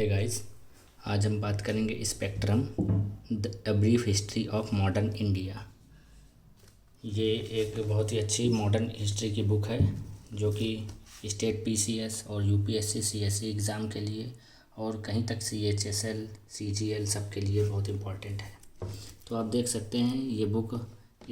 Hey guys, आज हम बात करेंगे spectrum a brief history of modern India. ये एक बहुत ही अच्छी मॉडर्न हिस्ट्री की बुक है जो कि स्टेट पीसीएस और यूपीएससी सीएससी एग्ज़ाम के लिए और कहीं तक सीएचएसएल सीजीएल सब के लिए बहुत इम्पॉर्टेंट है। तो आप देख सकते हैं ये book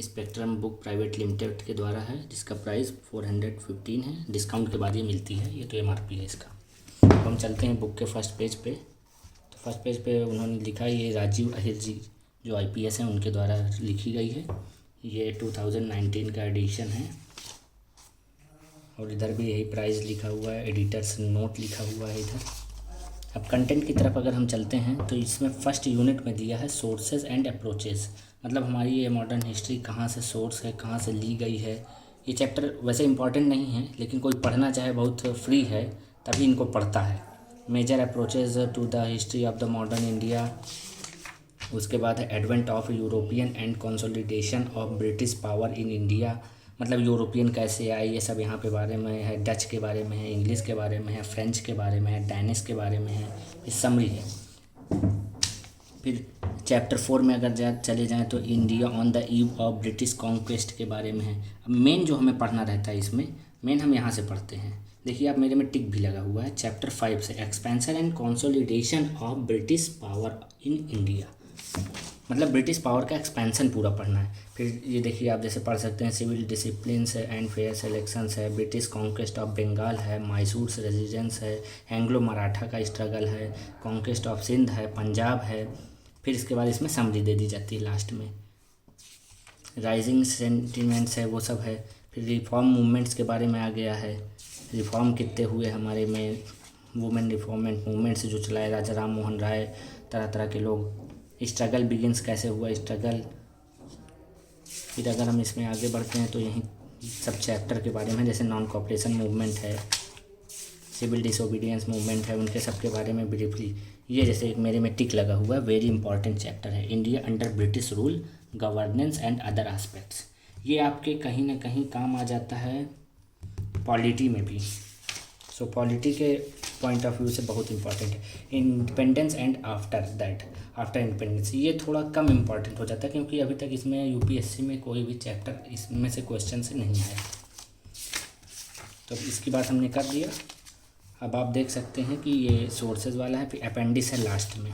spectrum book private limited के द्वारा है, जिसका प्राइस 415 है। डिस्काउंट के बाद ये मिलती है, ये तो एमआरपी है इसका। हम चलते हैं बुक के फर्स्ट पेज पे। तो फर्स्ट पेज पे उन्होंने लिखा है, ये राजीव अहिर जी जो आईपीएस हैं उनके द्वारा लिखी गई है। ये 2019 का एडिशन है और इधर भी यही प्राइस लिखा हुआ है, एडिटर्स नोट लिखा हुआ है इधर। अब कंटेंट की तरफ अगर हम चलते हैं तो इसमें फर्स्ट यूनिट में दिया है सोर्सेज एंड अप्रोचेस, मतलब हमारी ये मॉडर्न हिस्ट्री कहाँ से सोर्स है, कहाँ से ली गई है। ये चैप्टर वैसे इंपॉर्टेंट नहीं है, लेकिन कोई पढ़ना चाहे बहुत फ्री है तभी इनको पढ़ता है। Major approaches to the history of the modern India, उसके बाद है advent of European and consolidation of British power in India, मतलब यूरोपियन कैसे आए ये सब यहाँ पे बारे में है। डच के बारे में है, इंग्लिश के बारे में है, फ्रेंच के बारे में है, डैनिश के बारे में है, फिर समरी है। फिर चैप्टर 4 में अगर चले जाएँ तो India on the eve of British conquest के बारे में है। अब मेन जो हमें पढ़ना रहता है इसमें, मेन हम यहाँ से पढ़ते हैं। देखिए आप, मेरे में टिक भी लगा हुआ है चैप्टर 5 से, expansion and consolidation of British power in India, मतलब ब्रिटिश पावर का एक्सपेंशन पूरा पढ़ना है। फिर ये देखिए आप जैसे पढ़ सकते हैं, सिविल डिसिप्लिन है एंड फेयर सिलेक्शंस है, ब्रिटिश कॉन्क्वेस्ट ऑफ बंगाल है, मैसूर रेजिडेंस है, एंग्लो मराठा का स्ट्रगल है, कॉन्क्वेस्ट ऑफ सिंध है, पंजाब है। फिर इसके बाद इसमें समरी दे दी जाती है लास्ट में, राइजिंग सेंटिमेंट्स है वो सब है। फिर रिफॉर्म मूवमेंट्स के बारे में आ गया है, रिफॉर्म कितने हुए हमारे में, वुमेन रिफॉर्मेंट मूवमेंट्स जो चलाए राजा राम मोहन राय, तरह तरह के लोग। स्ट्रगल बिगिंस कैसे हुआ स्ट्रगल। फिर अगर हम इसमें आगे बढ़ते हैं तो यहीं सब चैप्टर के बारे में, जैसे नॉन कॉपरेशन मूवमेंट है, सिविल डिसोबीडियंस मूवमेंट है, उनके सब के बारे में ब्रीफली। ये जैसे एक मेरे में टिक लगा हुआ है, वेरी इंपॉर्टेंट चैप्टर है, India under British rule, governance and other aspects. ये आपके कहीं ना कहीं काम आ जाता है पॉलिटी में भी। सो पॉलिटी के पॉइंट ऑफ व्यू से बहुत इंपॉर्टेंट है। Independence and after that, after independence, ये थोड़ा कम इम्पॉर्टेंट हो जाता है क्योंकि अभी तक इसमें यूपीएससी में कोई भी चैप्टर इसमें से क्वेश्चन से नहीं आया। तो इसकी बात हमने कर दिया। अब आप देख सकते हैं कि ये सोर्सेज वाला है, फिर अपेंडिक्स है लास्ट में।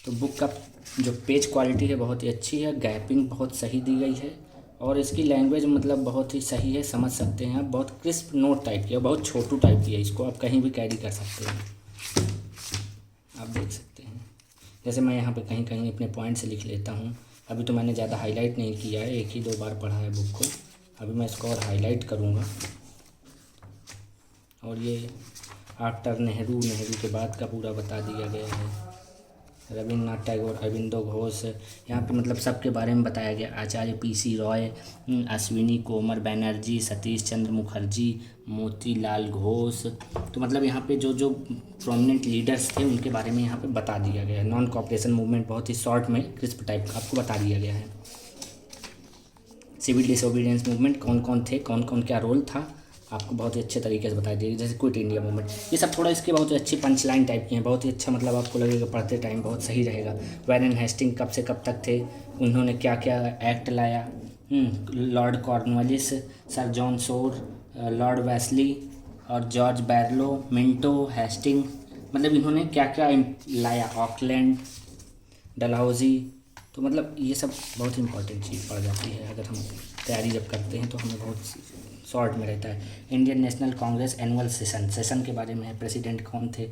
तो बुक का जो पेज क्वालिटी है बहुत ही अच्छी है, गैपिंग बहुत सही दी गई है और इसकी लैंग्वेज मतलब बहुत ही सही है, समझ सकते हैं आप। बहुत क्रिस्प नोट टाइप की है, बहुत छोटू टाइप की है, इसको आप कहीं भी कैरी कर सकते हैं। आप देख सकते हैं, जैसे मैं यहाँ पे कहीं कहीं अपने पॉइंट से लिख लेता हूँ। अभी तो मैंने ज़्यादा हाईलाइट नहीं किया है, एक ही दो बार पढ़ा है बुक को, अभी मैं इसको और हाईलाइट करूँगा। और ये आफ्टर नेहरू, नेहरू के बाद का पूरा बता दिया गया है। रविन्द्रनाथ टैगोर, अरविंदो घोष, यहाँ पे मतलब सबके बारे में बताया गया। आचार्य पीसी रॉय, अश्विनी कुमार बनर्जी, सतीश चंद्र मुखर्जी, मोतीलाल घोष। तो मतलब यहाँ पे जो जो प्रोमिनेंट लीडर्स थे उनके बारे में यहाँ पे बता दिया गया है। नॉन कॉपरेशन मूवमेंट बहुत ही शॉर्ट में क्रिस्प टाइप का आपको बता दिया गया है। सिविल डिसोबीडियंस मूवमेंट कौन कौन थे, कौन कौन क्या रोल था, आपको बहुत ही अच्छे तरीके से बताई देगी। जैसे क्विट इंडिया मूवमेंट, ये सब थोड़ा इसके बहुत ही अच्छी पंच लाइन टाइप की हैं, बहुत ही अच्छा, मतलब आपको लगेगा पढ़ते टाइम बहुत सही रहेगा। वैरेन हेस्टिंग कब से कब तक थे, उन्होंने क्या क्या एक्ट लाया, Lord Cornwallis, sir John Shore, Lord Wesley और जॉर्ज बैरलो, मिंटो, हेस्टिंग, मतलब इन्होंने क्या क्या लाया, ऑकलैंड, डलहौजी। तो मतलब ये सब बहुत इंपॉर्टेंट चीज़ पड़ जाती है अगर हम तैयारी जब करते हैं तो हमें बहुत शॉर्ट में रहता है। Indian national Congress annual session के बारे में है, प्रेसिडेंट कौन थे,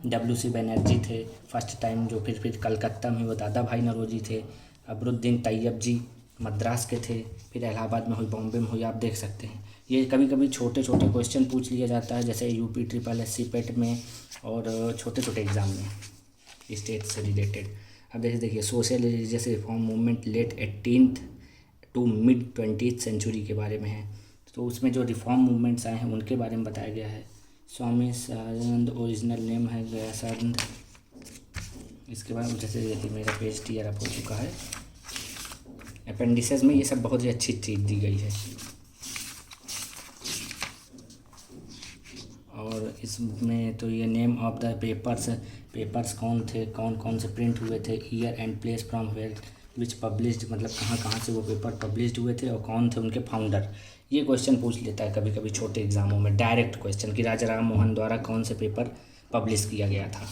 WC बनर्जी थे फर्स्ट टाइम जो, फिर कलकत्ता में वो दादा भाई नौरोजी थे, अबरुद्दीन तैयब जी मद्रास के थे, फिर इलाहाबाद में हुई, बॉम्बे में हुई। आप देख सकते हैं ये कभी कभी छोटे छोटे क्वेश्चन पूछ लिया जाता है, जैसे यूपी SSC पेट में और छोटे छोटे एग्ज़ाम में स्टेट से रिलेटेड। अब देखिए social religious reform movement late 18th to mid 20th century के बारे में है। तो उसमें जो रिफॉर्म मूवमेंट्स आए हैं उनके बारे में बताया गया है। स्वामी सदानंद ओरिजिनल नेम है गयासानंद। इसके बाद जैसे देखिए मेरा पेज टीयर अप हो चुका है। अपेंडिसेस में ये सब बहुत ही अच्छी चीज़ दी गई है। और और इसमें तो ये नेम ऑफ द पेपर्स कौन थे, कौन कौन से प्रिंट हुए थे, year and place from where which published, मतलब कहाँ कहाँ से वो पेपर पब्लिश्ड हुए थे और कौन थे उनके फाउंडर। ये क्वेश्चन पूछ लेता है कभी कभी छोटे एग्जामों में, डायरेक्ट क्वेश्चन कि राजा राम मोहन द्वारा कौन से पेपर पब्लिश किया गया था।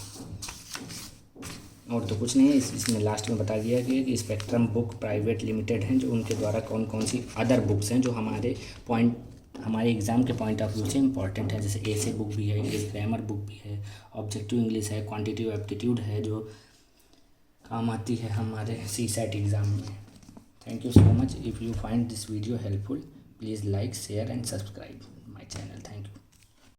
और तो कुछ नहीं है, इसमें लास्ट में बता दिया गया कि स्पेक्ट्रम बुक प्राइवेट लिमिटेड हैं, जो उनके द्वारा कौन कौन सी अदर बुक्स हैं जो हमारे एग्ज़ाम के पॉइंट ऑफ व्यू से इंपॉर्टेंट है, जैसे एसे बुक भी है, इंग्लिश ग्रामर बुक भी है, ऑब्जेक्टिव इंग्लिश है, क्वांटिटिव एप्टीट्यूड है, जो काम आती है हमारे CSAT एग्ज़ाम में। Thank you so much. If you find this video helpful, please like, share and subscribe my channel. Thank you.